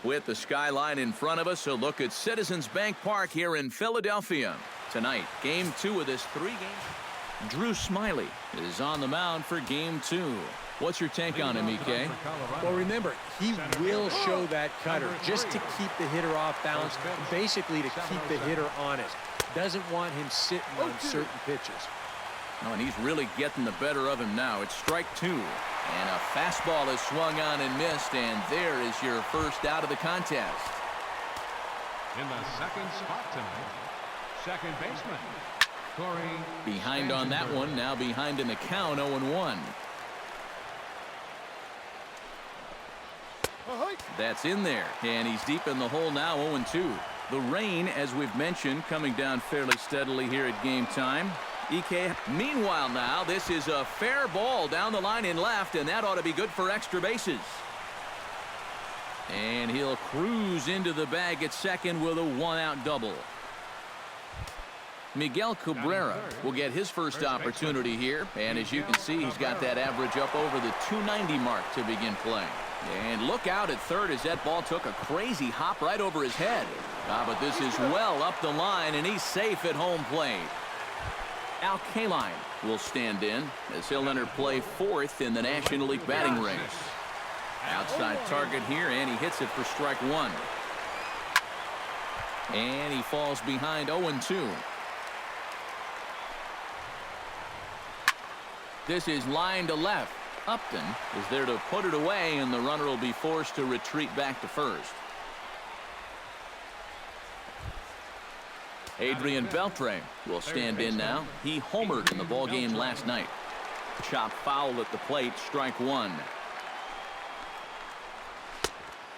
With the skyline in front of us, a look at Citizens Bank Park here in Philadelphia. Tonight, Game 2 of this 3-game. Drew Smyly is on the mound for Game 2. What's your take on him, EK? Well, remember, he will show that cutter just to keep the hitter off balance, basically to keep the hitter honest. Doesn't want him sitting on certain pitches. Oh, and he's really getting the better of him now. It's strike 2. And a fastball is swung on and missed, and there is your first out of the contest. In the second spot tonight, second baseman Corey. Behind on that one, now behind in the count, 0-1. That's in there, and he's deep in the hole now, 0-2. The rain, as we've mentioned, coming down fairly steadily here at game time. EK, meanwhile now, this is a fair ball down the line in left, and that ought to be good for extra bases. And he'll cruise into the bag at second with a one-out double. Miguel Cabrera will get his first opportunity here, and as you can see, he's got that average up over the 290 mark to begin play. And look out at third as that ball took a crazy hop right over his head. But this is well up the line, and he's safe at home plate. Al Kaline will stand in as he'll enter play fourth in the National League batting race. Outside target here, and he hits it for strike 1. And he falls behind 0-2. This is line to left. Upton is there to put it away, and the runner will be forced to retreat back to first. Adrian Beltre will stand in now. He homered in the ballgame last night. Chop foul at the plate, strike 1.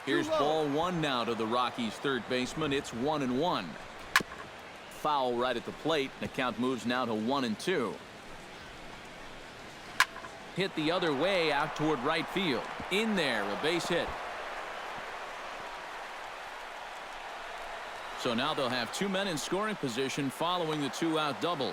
Here's ball 1 now to the Rockies' third baseman. It's 1-1. Foul right at the plate. The count moves now to 1-2. Hit the other way out toward right field. In there, a base hit. So now they'll have 2 men in scoring position following the 2-out double.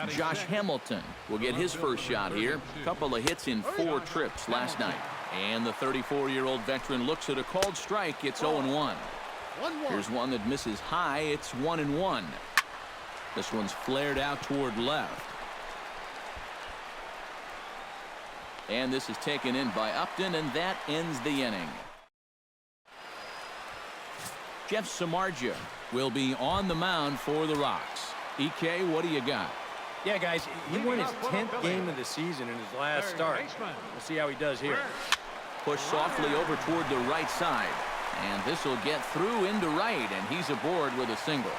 Josh Hamilton will get his first shot here. A couple of hits in 4 trips last night. And the 34-year-old veteran looks at a called strike. It's 0-1. Here's one that misses high. It's 1-1. This one's flared out toward left. And this is taken in by Upton, and that ends the inning. Jeff Samardzija will be on the mound for the Rocks. EK, what do you got? Yeah, guys, he won his 10th game of the season in his last start. We'll see how he does here. Push softly over toward the right side. And this will get through into right, and he's aboard with a single.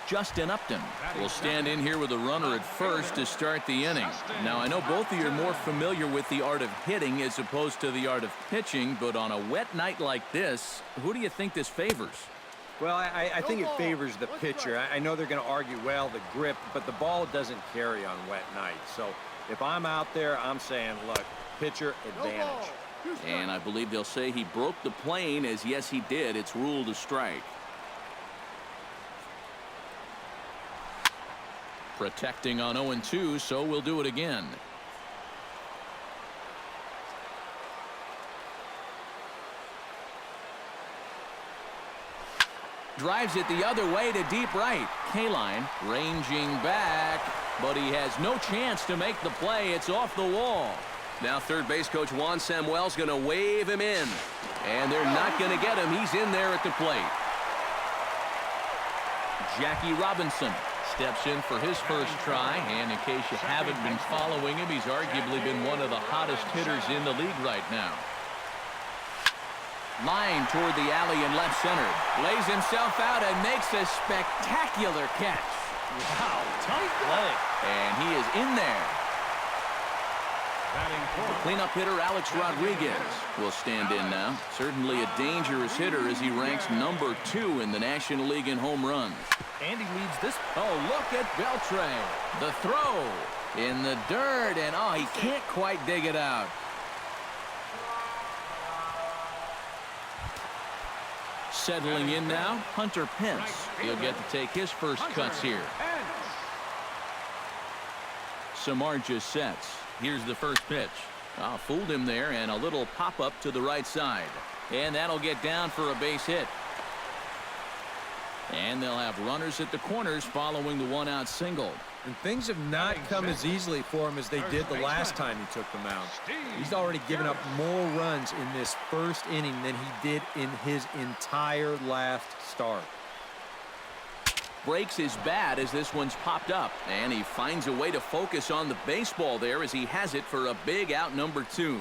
Justin Upton will stand in here with a runner at first to start the inning. Now, I know both of you are more familiar with the art of hitting as opposed to the art of pitching, but on a wet night like this, who do you think this favors? Well, I think it favors the pitcher. I know they're going to argue, well, the grip, but the ball doesn't carry on wet nights. So if I'm out there, I'm saying, look, pitcher advantage. And I believe they'll say he broke the plane, as yes, he did. It's ruled a strike. Protecting on 0-2, so we'll do it again. Drives it the other way to deep right. Kaline ranging back, but he has no chance to make the play. It's off the wall. Now third base coach Juan Samuel's going to wave him in, and they're not going to get him. He's in there at the plate. Jackie Robinson steps in for his first try, and in case you haven't been following him, he's arguably been one of the hottest hitters in the league right now. Line toward the alley in left center. Lays himself out and makes a spectacular catch. Wow, tight play. And he is in there. Cleanup hitter Alex Rodriguez will stand in now. Certainly a dangerous hitter as he ranks number 2 in the National League in home runs. And he leads this. Oh, look at Beltre. The throw in the dirt, and oh, he can't quite dig it out. Settling in now, Hunter Pence. He'll get to take his first cuts here. Samar just sets. Here's the first pitch. Fooled him there, and a little pop-up to the right side. And that'll get down for a base hit. And they'll have runners at the corners following the one-out single. And things have not come as easily for him as they did the last time he took the mound. He's already given up more runs in this first inning than he did in his entire last start. Breaks his bat as this one's popped up, and he finds a way to focus on the baseball there as he has it for a big out number 2.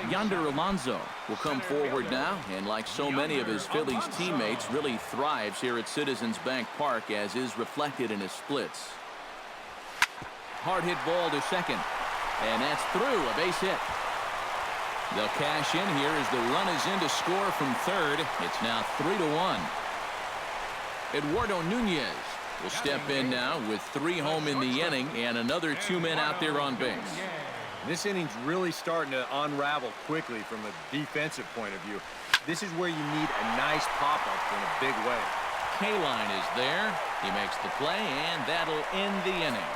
Yonder Alonso will come forward now, and like so many of his Phillies teammates, really thrives here at Citizens Bank Park, as is reflected in his splits. Hard hit ball to second, and that's through, a base hit. They'll cash in here as the run is in to score from third. It's now 3-1. Eduardo Nunez will step in now with 3 home in the inning and another 2 men out there on base. This inning's really starting to unravel quickly from a defensive point of view. This is where you need a nice pop-up in a big way. K-line is there. He makes the play, and that'll end the inning.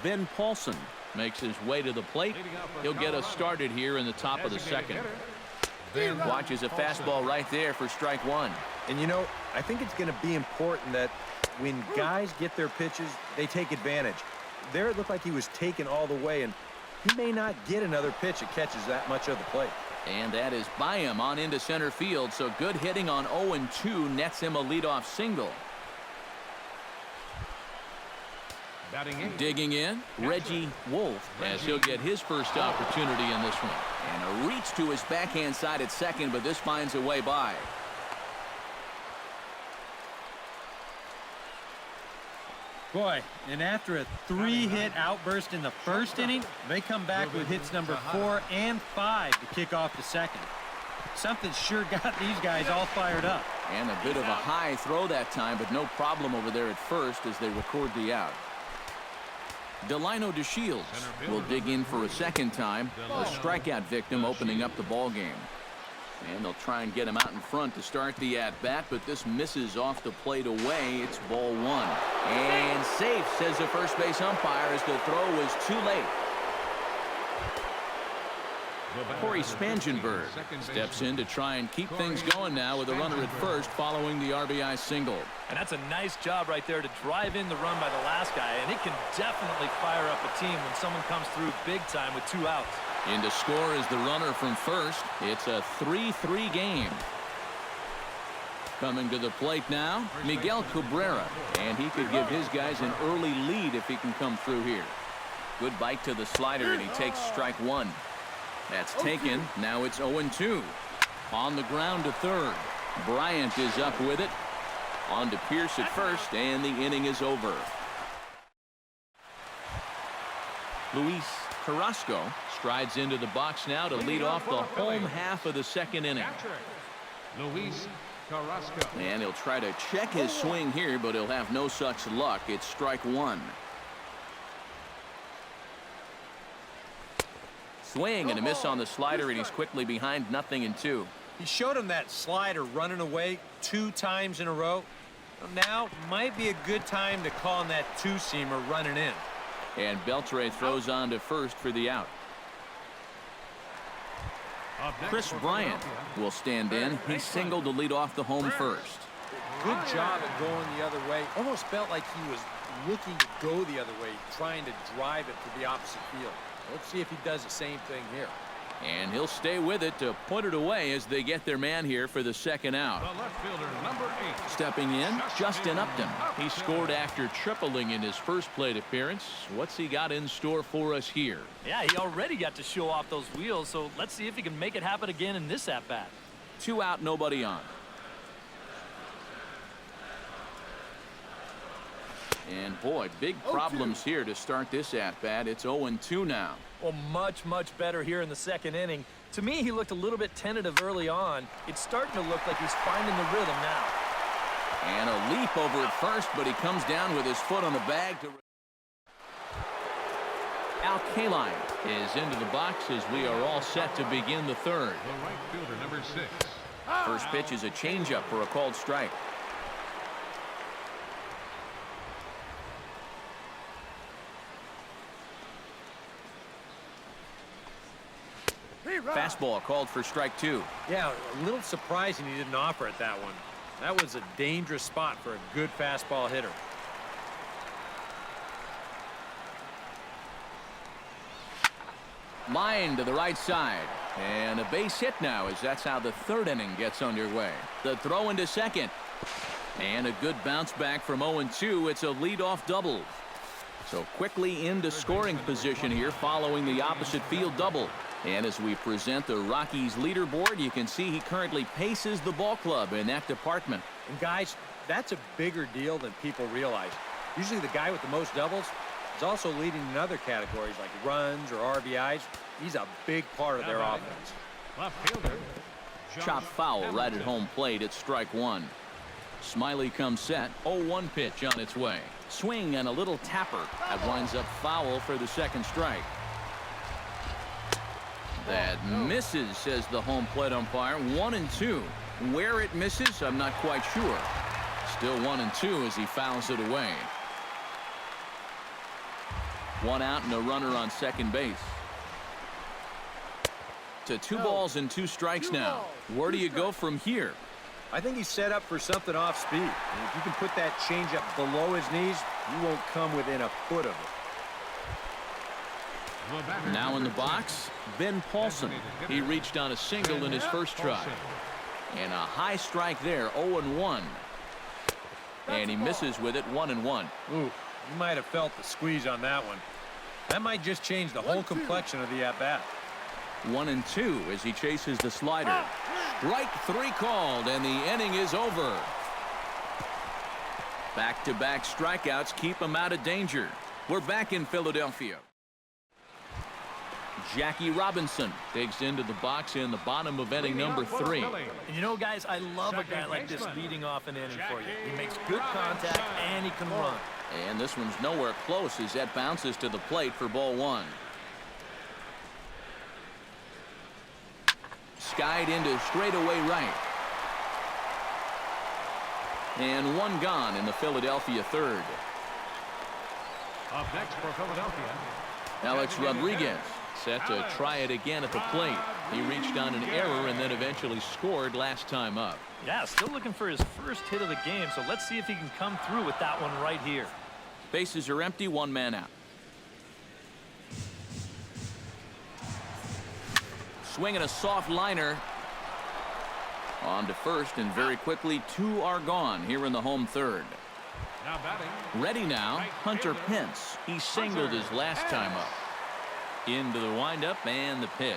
Ben Paulson makes his way to the plate. He'll get us started here in the top of the second. Watches a fastball right there for strike 1. And, you know, I think it's going to be important that when guys get their pitches, they take advantage. There it looked like he was taken all the way, and he may not get another pitch that catches that much of the plate. And that is by him on into center field, so good hitting on 0-2 nets him a leadoff single. Digging in, Reggie Wolf, as he'll get his first opportunity in this one. And a reach to his backhand side at second, but this finds a way by. Boy, and after a 3-hit outburst in the first inning, they come back with hits number 4 and 5 to kick off the second. Something sure got these guys all fired up. And a bit of a high throw that time, but no problem over there at first as they record the out. Delino DeShields will dig in for a second time. A strikeout victim opening up the ball game. And they'll try and get him out in front to start the at-bat, but this misses off the plate away. It's ball 1. And safe, says the first base umpire, as the throw was too late. Corey Spangenberg steps in to try and keep things going now with a runner at first following the RBI single. And that's a nice job right there to drive in the run by the last guy, and it can definitely fire up a team when someone comes through big time with 2 outs. In to score is the runner from first. It's a 3-3 game. Coming to the plate now, Miguel Cabrera, and he could give his guys an early lead if he can come through here. Good bite to the slider, and he takes strike 1. That's taken. Now it's 0-2. On the ground to third. Bryant is up with it. On to Pierce at first, and the inning is over. Luis Carrasco strides into the box now to lead off the home half of the second inning. Luis Carrasco. And he'll try to check his swing here, but he'll have no such luck. It's strike 1. Swing and a miss on the slider, and he's quickly behind 0-2. He showed him that slider running away 2 times in a row. Now might be a good time to call on that 2-seamer running in. And Beltre throws on to first for the out. Chris Bryant will stand in. He singled to lead off the home first. Good job at going the other way. Almost felt like he was looking to go the other way, trying to drive it to the opposite field. Let's see if he does the same thing here. And he'll stay with it to put it away as they get their man here for the second out. The left fielder, number 8. Stepping in, Justin Upton. He scored after tripling in his first plate appearance. What's he got in store for us here? Yeah, he already got to show off those wheels, so let's see if he can make it happen again in this at-bat. 2 out, nobody on. And boy, big problems here to start this at-bat. It's 0-2 now. Well, much better here in the second inning. To me, he looked a little bit tentative early on. It's starting to look like he's finding the rhythm now. And a leap over at first, but he comes down with his foot on the bag. Al Kaline is into the box as we are all set to begin the third. The right fielder, number 6. First pitch is a changeup for a called strike. Fastball called for strike 2. Yeah, a little surprising he didn't offer it that one. That was a dangerous spot for a good fastball hitter. Line to the right side. And a base hit now, as that's how the third inning gets underway. The throw into second. And a good bounce back from 0-2. It's a leadoff double. So quickly into scoring position here following the opposite field double. And as we present the Rockies leaderboard, you can see he currently paces the ball club in that department. And guys, that's a bigger deal than people realize. Usually the guy with the most doubles is also leading in other categories like runs or RBIs. He's a big part of their offense. Left fielder. Chop foul right at home plate at strike 1. Smiley comes set. 0-1 pitch on its way. Swing and a little tapper. That winds up foul for the second strike. That misses, says the home plate umpire. 1-2. Where it misses, I'm not quite sure. Still 1-2 as he fouls it away. 1 out and a runner on second base. To 2 balls and 2 strikes now. Where do you go from here? I think he's set up for something off speed. And if you can put that changeup below his knees, you won't come within a foot of it. Now in the box, Ben Paulson. He reached on a single in his first try. And a high strike there, 0-1. And he misses with it, 1-1. Ooh, you might have felt the squeeze on that one. That might just change the whole complexion of the at-bat. 1-2 as he chases the slider. Strike 3 called, and the inning is over. Back-to-back strikeouts keep him out of danger. We're back in Philadelphia. Jackie Robinson digs into the box in the bottom of inning number 3. And you know, guys, I love a guy like this leading off an inning for you. He makes good contact and he can run. And this one's nowhere close as that bounces to the plate for ball 1. Skied into straightaway right. And 1 gone in the Philadelphia third. Up next for Philadelphia, Alex Rodriguez set to try it again at the plate. He reached on an error and then eventually scored last time up. Yeah, still looking for his first hit of the game, so let's see if he can come through with that one right here. Bases are empty, 1 man out. Swinging a soft liner on to first, and very quickly 2 are gone here in the home third. now batting. Ready now, Hunter Pence. He singled his last time up. Into the windup and the pitch.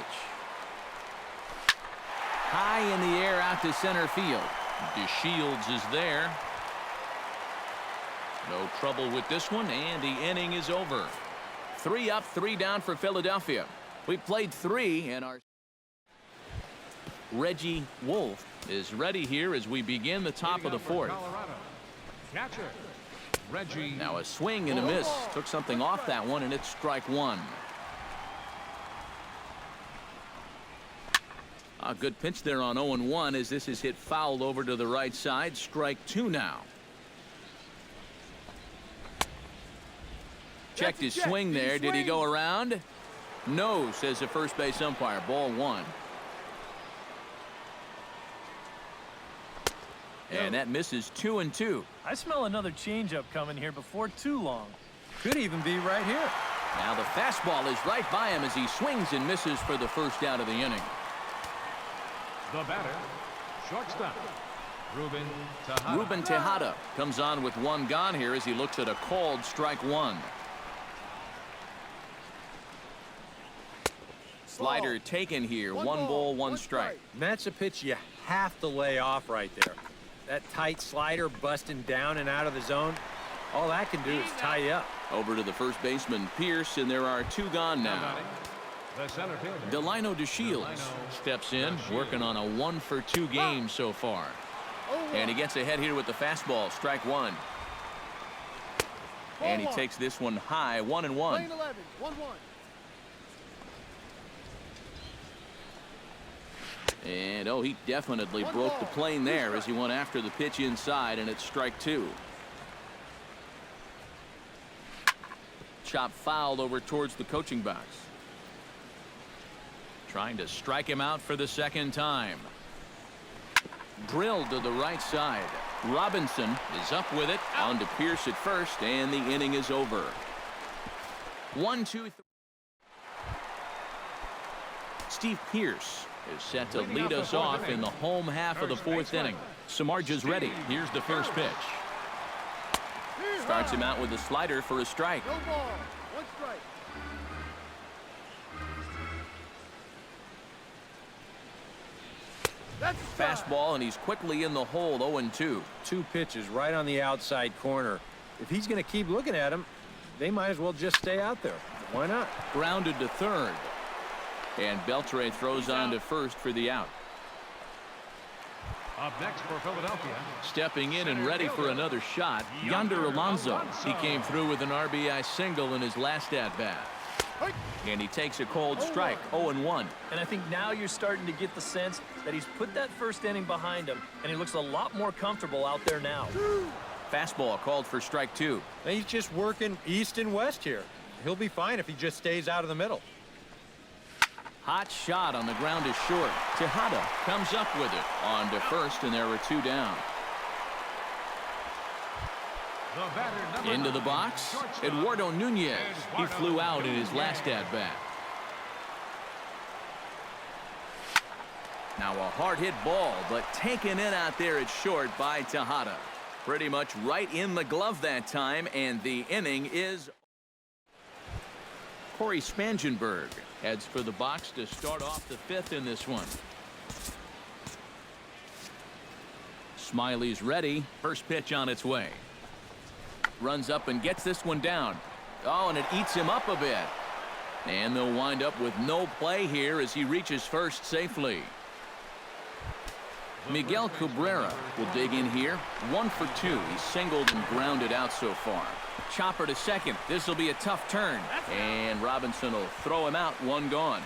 High in the air out to center field. DeShields is there. No trouble with this one, and the inning is over. 3 up, 3 down for Philadelphia. We played 3, and our Reggie Wolf is ready here as we begin the top of the 4th. Catcher, Reggie. Now a swing and a miss. Took something off that one, and it's strike 1. A good pitch there on 0-1 as this is hit fouled over to the right side. Strike 2 now. Checked his swing there. Did he go around? No, says the first base umpire. Ball 1. And that misses 2-2. I smell another changeup coming here before too long. Could even be right here. Now the fastball is right by him as he swings and misses for the first out of the inning. The batter, shortstop, Ruben Tejada comes on with 1 gone here as he looks at a called strike 1. Slider taken here. 1 ball, 1 strike. And that's a pitch you have to lay off right there. That tight slider busting down and out of the zone. All that can do is tie you up. Over to the first baseman, Pierce, and there are 2 gone now. the center fielder. Delino DeShields steps in, working on a 1-for-2 game so far. And he gets ahead here with the fastball. Strike 1. And he takes this one high. 1-1. 1-1. And oh, he definitely broke the plane there as he went after the pitch inside, and it's strike 2. Chop fouled over towards the coaching box. Trying to strike him out for the second time. Drilled to the right side. Robinson is up with it. On to Pierce at first, and the inning is over. 1, 2, 3. Steve Pierce is set to lead us off in the home half of the fourth inning. Samardzij's ready. Here's the first pitch. Starts him out with a slider for a strike. No ball. 1 strike. That's a strike. Fastball, and he's quickly in the hole. 0-2. 2 pitches right on the outside corner. If he's going to keep looking at him, they might as well just stay out there. Why not? Grounded to third. And Beltre throws on to first for the out. Up next for Philadelphia. Stepping in and ready for another shot, Yonder Alonso. He came through with an RBI single in his last at-bat. And he takes a cold strike, 0-1. And I think now you're starting to get the sense that he's put that first inning behind him, and he looks a lot more comfortable out there now. Fastball called for strike 2. He's just working east and west here. He'll be fine if he just stays out of the middle. Hot shot on the ground is short. Tejada comes up with it. On to first, and there were 2 down. The batter, number Into the 9, box, shortstop. Eduardo Nunez. He Eduardo flew out in his Nunez. last at-bat. Now a hard hit ball, but taken in out there at short by Tejada. Pretty much right in the glove that time, and the inning is. Corey Spangenberg heads for the box to start off the 5th in this one. Smiley's ready. First pitch on its way. Runs up and gets this one down. Oh, and it eats him up a bit. And they'll wind up with no play here as he reaches first safely. Miguel Cabrera will dig in here. 1 for 2. He's singled and grounded out so far. Chopper to second. This will be a tough turn. And Robinson will throw him out. 1 gone.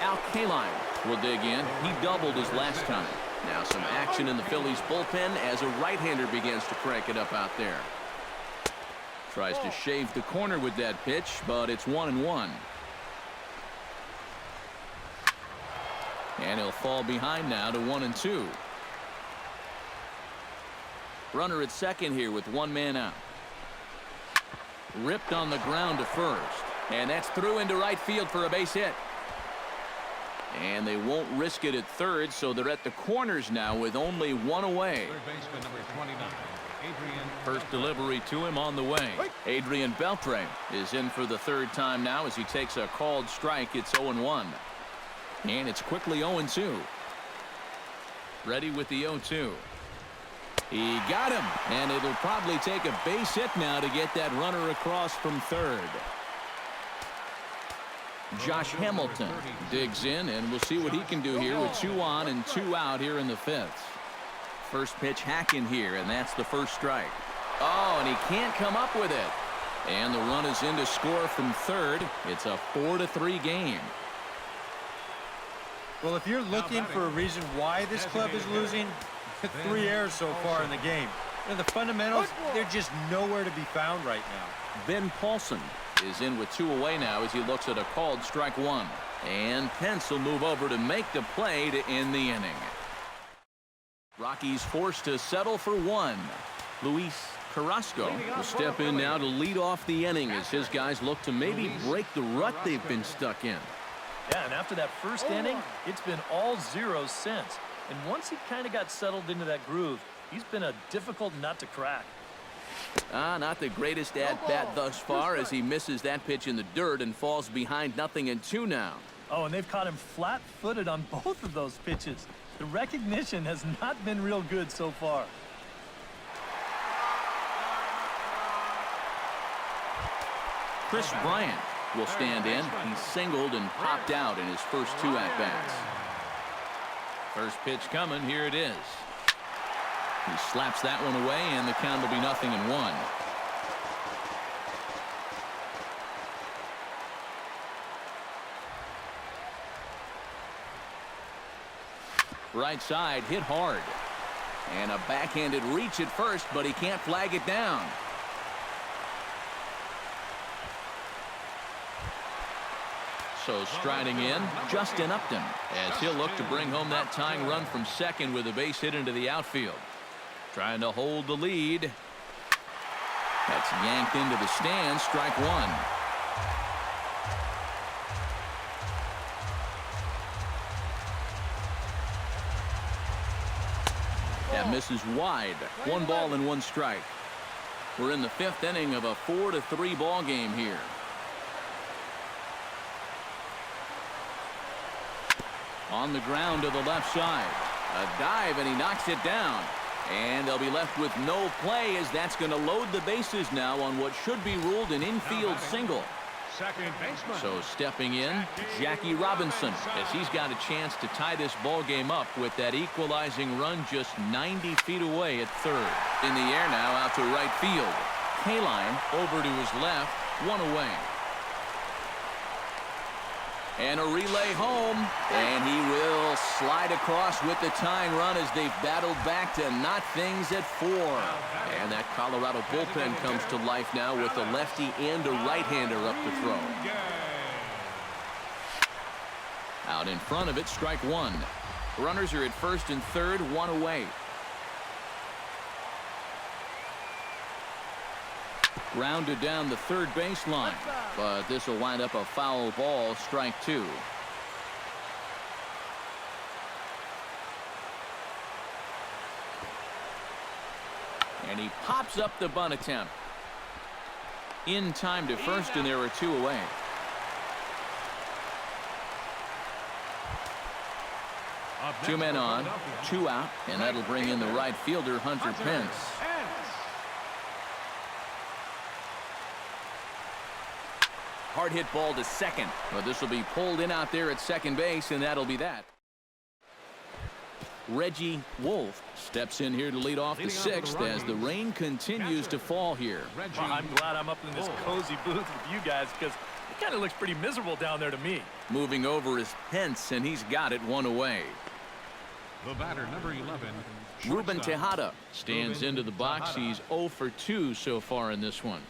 Al Kaline will dig in. He doubled his last time. Now some action in the Phillies bullpen as a right-hander begins to crank it up out there. Tries to shave the corner with that pitch, but it's 1-1. And he'll fall behind now to 1-2. Runner at second here with 1 man out. Ripped on the ground to first. And that's through into right field for a base hit. And they won't risk it at third, so they're at the corners now with only 1 away. Third baseman, number 29, Adrian. First delivery to him on the way. Adrian Beltre is in for the 3rd time now as he takes a called strike. It's 0-1. And it's quickly 0-2. Ready with the 0-2. He got him, and it'll probably take a base hit now to get that runner across from third. Josh Hamilton digs in, and we'll see what he can do here with 2 on and 2 out here in the 5th. First pitch hack in here, and that's the first strike. Oh, and he can't come up with it. And the run is in to score from third. It's a 4-3 game. Well, if you're looking for a reason why this club is losing, 3 errors so far in the game. You know, the fundamentals, they're just nowhere to be found right now. Ben Paulson is in with 2 away now as he looks at a called strike 1. And Pence will move over to make the play to end the inning. Rockies forced to settle for 1. Luis Carrasco will step in now to lead off the inning as his guys look to maybe break the rut they've been stuck in. Yeah, and after that first inning, it's been all zeros since. And once he kind of got settled into that groove, he's been a difficult nut to crack. Not the greatest at-bat thus far as he misses that pitch in the dirt and falls behind 0-2 now. Oh, and they've caught him flat-footed on both of those pitches. The recognition has not been real good so far. Chris Bryant will stand in. He's singled and popped out in his first 2 at-bats. First pitch coming. Here it is. He slaps that one away, and the count will be 0-1. Right side hit hard. And a backhanded reach at first, but he can't flag it down. So striding in, Justin Upton, as he'll look to bring home that tying run from second with a base hit into the outfield. Trying to hold the lead. That's yanked into the stands. Strike one. That misses wide. 1 ball and 1 strike. We're in the 5th inning of a 4-3 ball game here. On the ground to the left side. A dive, and he knocks it down. And they'll be left with no play, as that's going to load the bases now on what should be ruled an infield single. Second baseman. So stepping in, Jackie Robinson, as he's got a chance to tie this ball game up with that equalizing run just 90 feet away at third. In the air now, out to right field. Kaline over to his left, 1 away. And a relay home, and he will slide across with the tying run as they've battled back to knot things at 4. And that Colorado bullpen comes to life now with a lefty and a right-hander up to throw. Out in front of it, strike one. Runners are at first and third, 1 away. Grounded down the third baseline, but this will wind up a foul ball, strike two. And he pops up the bunt attempt. In time to first, and there are 2 away. Two men on, 2 out, and that'll bring in the right fielder, Hunter Pence. Hard hit ball to second, but this will be pulled in out there at second base, and that'll be that. Reggie Wolf steps in here to lead off the 6th as the rain continues to fall here. Well, I'm glad I'm up in this cozy booth with you guys, because it kind of looks pretty miserable down there to me. Moving over is Pence, and he's got it 1 away. The batter, number 11. Ruben Tejada stands into the box. He's 0 for 2 so far in this one.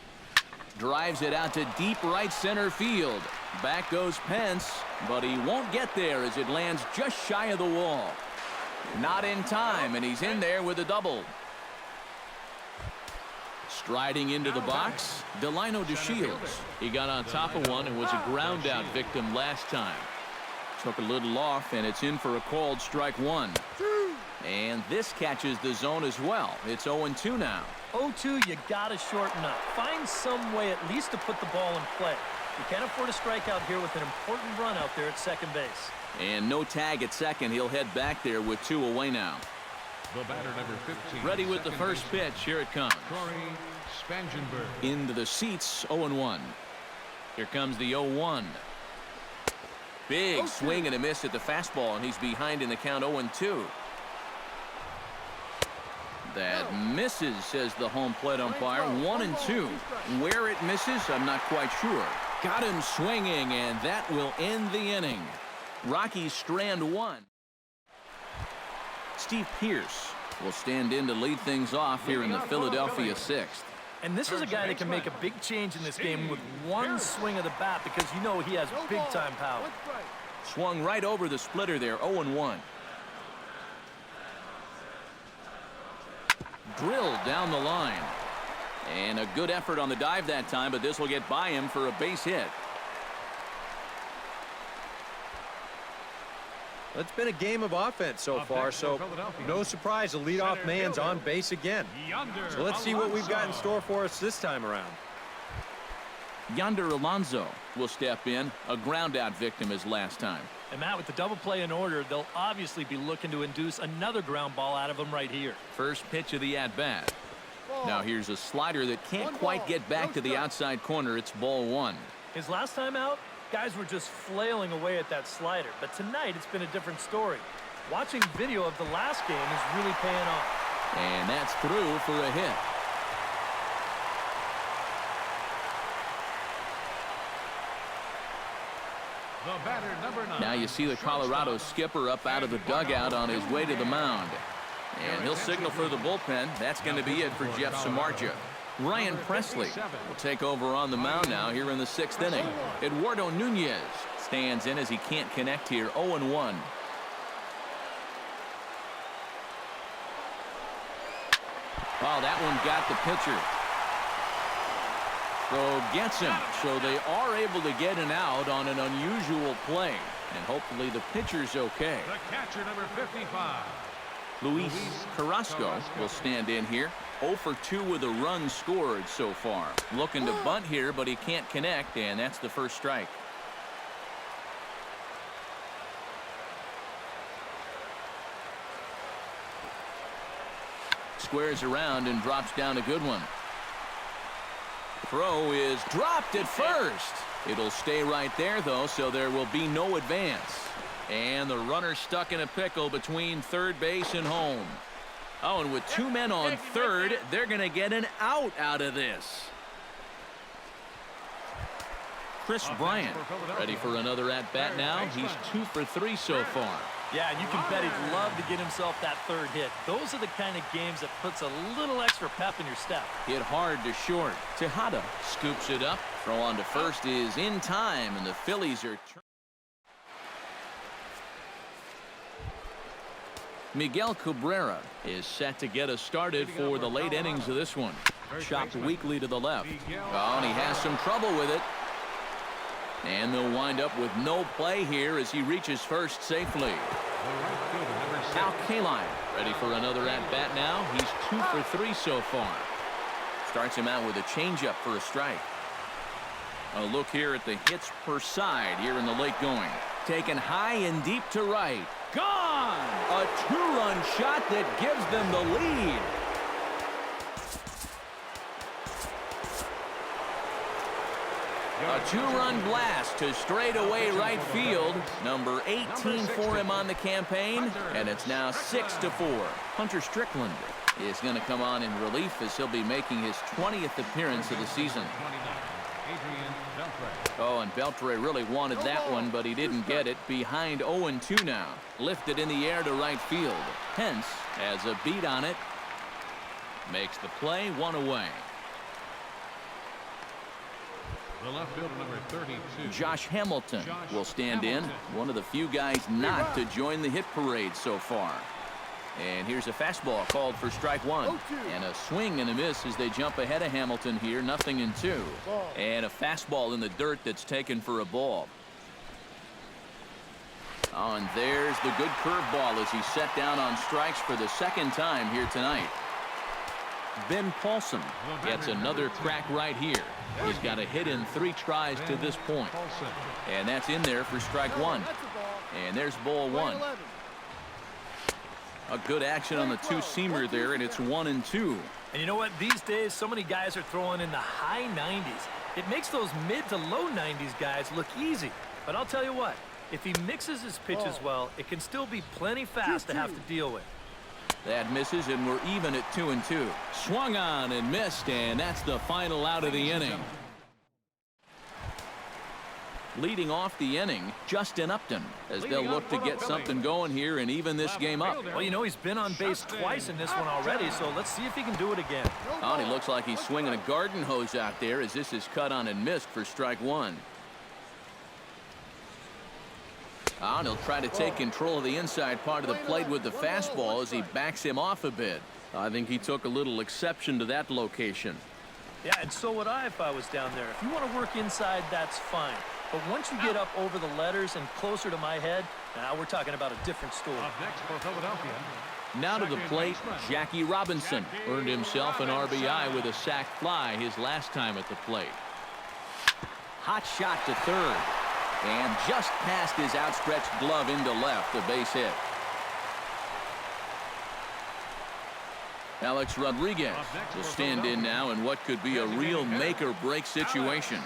Drives it out to deep right center field. Back goes Pence, but he won't get there as it lands just shy of the wall. Not in time, and he's in there with a double. Striding into the box, Delino DeShields. He got on top of one and was a ground out victim last time. Took a little off, and it's in for a called strike one. And this catches the zone as well. It's 0-2 now. 0-2, you got to shorten up. Find some way at least to put the ball in play. You can't afford a strikeout here with an important run out there at second base. And no tag at second. He'll head back there with 2 away now. The batter, number 15. Ready with the first pitch. Here it comes. Corey Spangenberg. Into the seats, 0-1. Here comes the 0-1. Big swing and a miss at the fastball, and he's behind in the count 0-2. That misses, says the home plate umpire. 1-2. Where it misses, I'm not quite sure. Got him swinging, and that will end the inning. Rockies strand 1. Steve Pearce will stand in to lead things off here in the Philadelphia 6th. And this is a guy that can make a big change in this game with one swing of the bat, because you know he has big-time power. Swung right over the splitter there, 0-1. Drilled down the line. And a good effort on the dive that time, but this will get by him for a base hit. It's been a game of offense so far, so no surprise the leadoff man's on base again. So let's see what we've got in store for us this time around. Yonder Alonso will step in, a ground out victim as last time. And Matt, with the double play in order, they'll obviously be looking to induce another ground ball out of him right here. First pitch of the at-bat. Now here's a slider that can't quite get back to the outside corner. It's ball 1. His last time out, guys were just flailing away at that slider. But tonight, it's been a different story. Watching video of the last game is really paying off. And that's through for a hit. The batter, number 9. Now you see the Colorado skipper up out of the dugout on his way to the mound. And he'll signal for the bullpen. That's going to be it for Jeff Samardzija. Ryan Presley will take over on the mound now here in the 6th inning. Eduardo Nunez Stands in as he can't connect here. 0-1. Oh, that one got the pitcher. So gets him. So they are able to get an out on an unusual play. And hopefully the pitcher's okay. The catcher, number 55. Luis Carrasco will stand in here. 0 for 2 with a run scored so far. Looking to bunt here, but he can't connect, and that's the first strike. Squares around and drops down a good one. Throw is dropped at first. It'll stay right there, though, so there will be no advance. And the runner stuck in a pickle between third base and home. Oh, and with 2 men on third, they're going to get an out of this. Chris Bryant ready for another at-bat now. He's 2 for 3 so far. Yeah, and you can bet he'd love to get himself that third hit. Those are the kind of games that puts a little extra pep in your step. Hit hard to short. Tejada scoops it up. Throw on to first is in time, and the Phillies are... Miguel Cabrera is set to get us started for the late innings of this one. Chopped weakly to the left. Oh, and he has some trouble with it. And they'll wind up with no play here as he reaches first safely. Al Kaline ready for another at-bat now. He's 2 for 3 so far. Starts him out with a changeup for a strike. A look here at the hits per side here in the late going. Taken high and deep to right. Gone! A 2-run shot that gives them the lead. A 2-run blast to straightaway right field. Number 18 for him on the campaign, and it's now 6-4. Hunter Strickland is going to come on in relief as he'll be making his 20th appearance of the season. Oh, and Beltre really wanted that one, but he didn't get it. Behind 0-2 now. Lifted in the air to right field. Pence has a beat on it. Makes the play, 1 away. The left fielder, number 32. Josh Hamilton will stand in. One of the few guys not to join the hit parade so far. And here's a fastball called for strike 1. And a swing and a miss as they jump ahead of Hamilton here. 0-2. And a fastball in the dirt that's taken for a ball. Oh, and there's the good curveball as he's set down on strikes for the second time here tonight. Ben Paulson gets another crack right here. He's got a hit in 3 tries to this point. And that's in there for strike 1. And there's ball 1. A good action on the 2-seamer there, and it's 1-2. And you know what? These days, so many guys are throwing in the high 90s. It makes those mid to low 90s guys look easy. But I'll tell you what, if he mixes his pitches well, it can still be plenty fast to have to deal with. That misses, and we're even at 2-2. Swung on and missed, and that's the final out of the inning. Leading off the inning, Justin Upton, as they'll look to get something going here and even this game up. Well, you know, he's been on base twice in this one already, so let's see if he can do it again. Oh, and he looks like he's swinging a garden hose out there as this is cut on and missed for strike 1. Oh, and he'll try to take control of the inside part of the plate with the fastball as he backs him off a bit. I think he took a little exception to that location. Yeah, and so would I if I was down there. If you want to work inside, that's fine. But once you get up over the letters and closer to my head, now we're talking about a different story. Up next for Philadelphia. Now to the plate, Jackie Robinson earned himself an RBI with a sac fly his last time at the plate. Hot shot to third. And just past his outstretched glove into left, a base hit. Alex Rodriguez will stand in now in what could be a real make-or-break situation.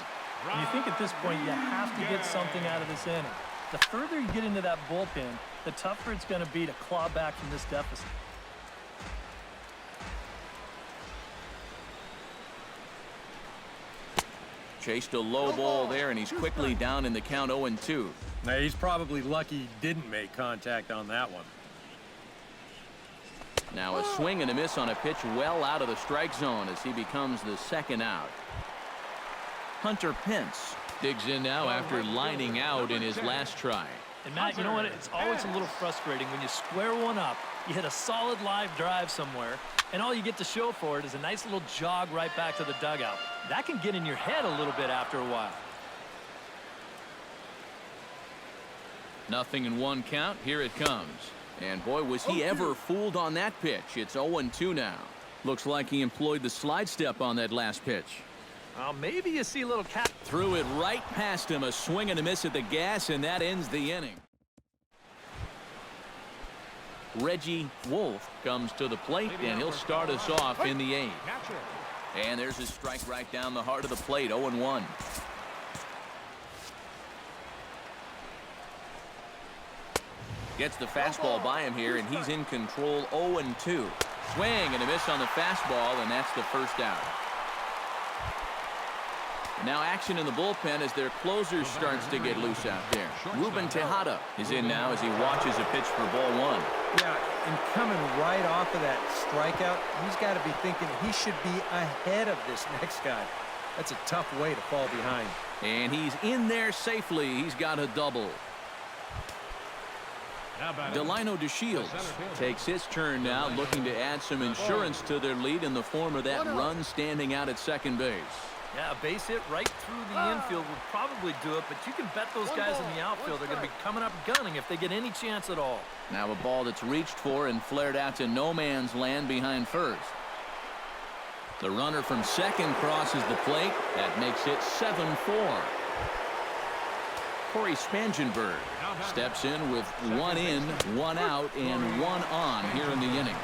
And you think at this point you have to get something out of this inning. The further you get into that bullpen, the tougher it's going to be to claw back from this deficit. Chased a low ball there, and he's quickly down in the count 0-2. Now, he's probably lucky he didn't make contact on that one. Now a swing and a miss on a pitch well out of the strike zone as he becomes the second out. Hunter Pence Digs in now after lining out in his last try. And Matt, you know what? It's always a little frustrating when you square one up, you hit a solid live drive somewhere, and all you get to show for it is a nice little jog right back to the dugout. That can get in your head a little bit after a while. 0-1 count. Here it comes. And boy, was he ever fooled on that pitch. It's 0-2 now. Looks like he employed the slide step on that last pitch. Well, maybe you see a little cat. Threw it right past him. A swing and a miss at the gas, and that ends the inning. Reggie Wolf comes to the plate, and he'll start us off in the 8th. And there's a strike right down the heart of the plate. 0-1. Gets the fastball by him here, and he's in control. 0-2. Swing and a miss on the fastball, and that's the first out. Now action in the bullpen as their closer starts to get loose out there. Ruben Tejada is in now as he watches a pitch for ball 1. Yeah, and coming right off of that strikeout, he's got to be thinking he should be ahead of this next guy. That's a tough way to fall behind. And he's in there safely. He's got a double. Delino DeShields takes his turn now, looking to add some insurance to their lead in the form of that run standing out at second base. Yeah, a base hit right through the infield would probably do it, but you can bet those guys in the outfield are going to be coming up gunning if they get any chance at all. Now a ball that's reached for and flared out to no man's land behind first. The runner from second crosses the plate. That makes it 7-4. Corey Spangenberg steps in with 1 in, 1 out, and 1 on here in the inning.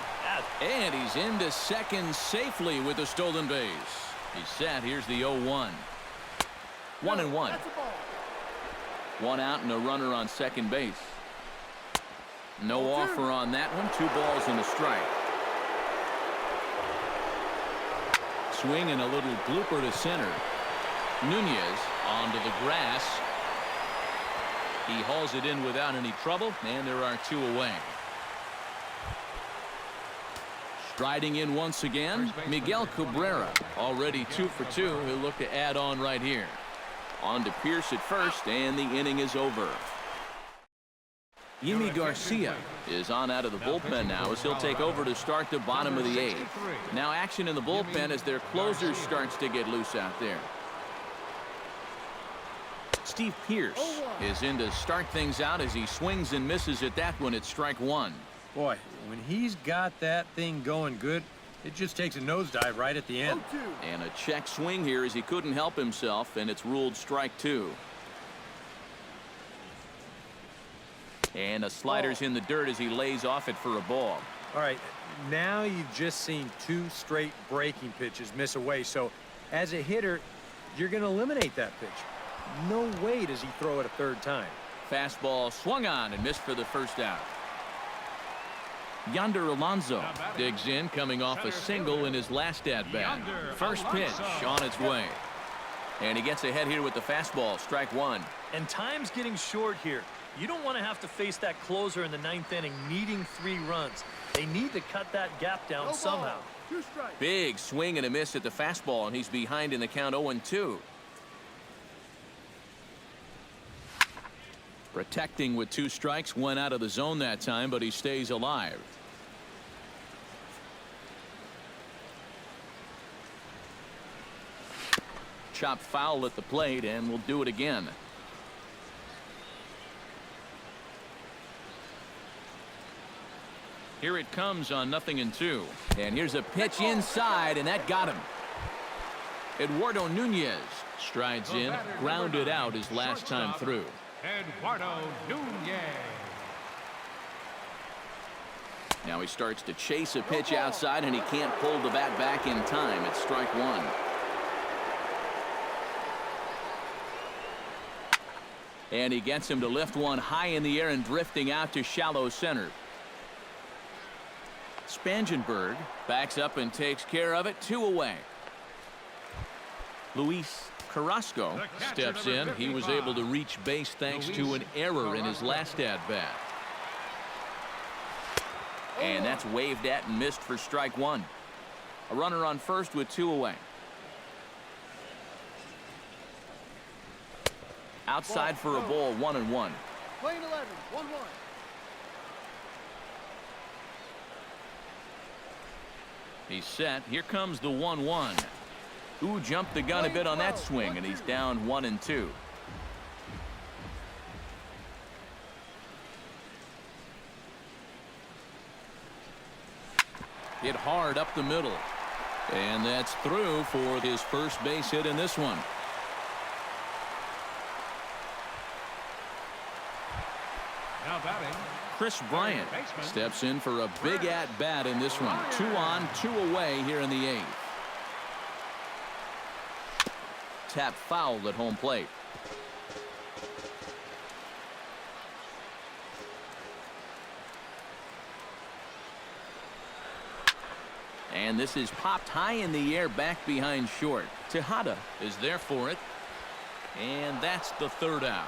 And he's into second safely with a stolen base. He's set. Here's the 0-1. 1-1. 1 out and a runner on second base. No offer on that one. 2 balls and a strike. Swing and a little blooper to center. Nunez onto the grass. He hauls it in without any trouble, and there are 2 away. Striding in once again, Miguel Cabrera, already 2 for 2. He'll look to add on right here. On to Pierce at first, and the inning is over. Yimi Garcia is on out of the bullpen now as he'll take over to start the bottom of the 8th. Now action in the bullpen as their closer starts to get loose out there. Steve Pierce is in to start things out as he swings and misses at that one at strike 1. Boy, when he's got that thing going good, it just takes a nosedive right at the end. And a check swing here as he couldn't help himself, and it's ruled strike 2. And a slider's in the dirt as he lays off it for a ball. All right, now you've just seen 2 straight breaking pitches miss away. So as a hitter, you're going to eliminate that pitch. No way does he throw it a 3rd time. Fastball swung on and missed for the first out. Yonder Alonso digs in, coming off a single in his last at-bat. First pitch on its way. And he gets ahead here with the fastball, strike 1. And time's getting short here. You don't want to have to face that closer in the 9th inning needing 3 runs. They need to cut that gap down somehow. Big swing and a miss at the fastball, and he's behind in the count 0-2. Protecting with 2 strikes, went out of the zone that time, but he stays alive. Chopped foul at the plate, and we'll do it again. Here it comes on 0-2. And here's a pitch inside, and that got him. Eduardo Nunez strides in, grounded out his last time through. Eduardo Nunez. Now he starts to chase a pitch outside, and he can't pull the bat back in time. It's strike 1. And he gets him to lift one high in the air and drifting out to shallow center. Spangenberg backs up and takes care of it. 2 away. Luis Carrasco steps in. He was able to reach base thanks to an error in his last at-bat. And that's waved at and missed for strike 1. A runner on first with 2 away. Outside for a ball, 1-1. Playing 11, 1-1. He's set. Here comes the 1-1. Ooh, jumped the gun a bit on that swing, and he's down 1-2. Hit hard up the middle. And that's through for his first base hit in this one. Now batting, Chris Bryant steps in for a big at-bat in this one. 2 on, 2 away here in the 8th. Tap fouled at home plate. And this is popped high in the air back behind short. Tejada is there for it. And that's the 3rd out.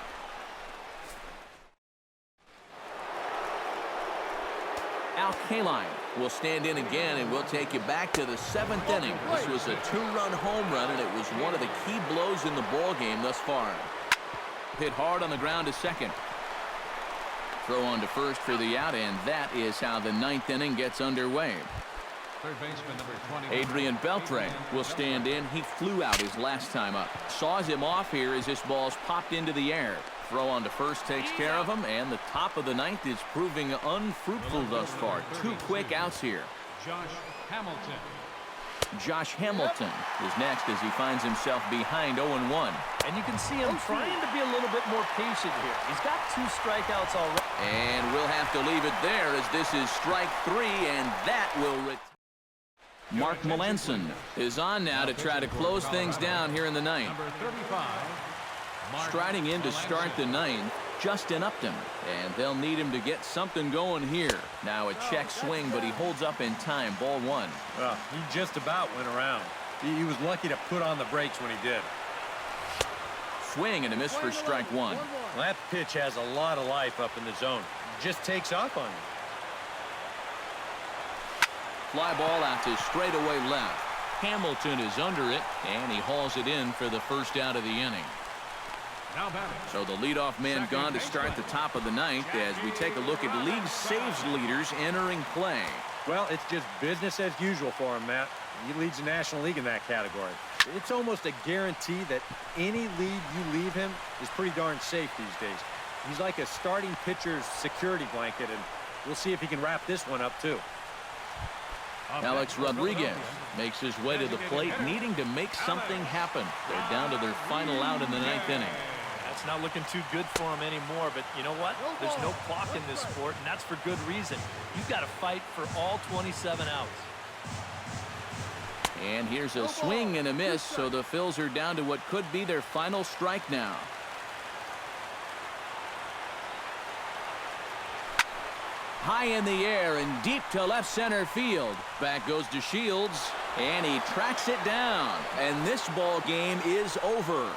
Al Kaline will stand in again, and we'll take you back to the 7th inning. This was a 2-run home run, and it was one of the key blows in the ball game thus far. Hit hard on the ground to second. Throw on to first for the out, and that is how the 9th inning gets underway. third baseman number 20. Adrian Beltre will stand in. He flew out his last time up. Saws him off here as this ball's popped into the air. Throw on to first takes care of him, and the top of the 9th is proving unfruitful thus far. 2 quick outs here. Josh Hamilton. Josh Hamilton is next as he finds himself behind 0-1. And you can see him trying to be a little bit more patient here. He's got 2 strikeouts already. And we'll have to leave it there as this is strike 3, and that will Mark Melanson is on now to try to close things down here in the 9th. Number 35. Striding in to start the 9th, Justin Upton, and they'll need him to get something going here. Now a check swing, but he holds up in time. Ball 1. Well, he just about went around. He was lucky to put on the brakes when he did. Swing and a miss for strike 1. Well, that pitch has a lot of life up in the zone. Just takes off on you. Fly ball out to straightaway left. Hamilton is under it, and he hauls it in for the first out of the inning. Now batting. So the leadoff man gone to start the top of the 9th as we take a look at league saves leaders entering play. Well, it's just business as usual for him, Matt. He leads the National League in that category. It's almost a guarantee that any lead you leave him is pretty darn safe these days. He's like a starting pitcher's security blanket, and we'll see if he can wrap this one up, too. Alex Rodriguez makes his way to the plate, needing to make something happen. They're down to their final out in the 9th inning. That's not looking too good for him anymore, but you know what? There's no clock in this sport, and that's for good reason. You've got to fight for all 27 outs. And here's a swing and a miss, so the Phils are down to what could be their final strike now. High in the air and deep to left center field. Back goes to Shields, and he tracks it down. And this ball game is over.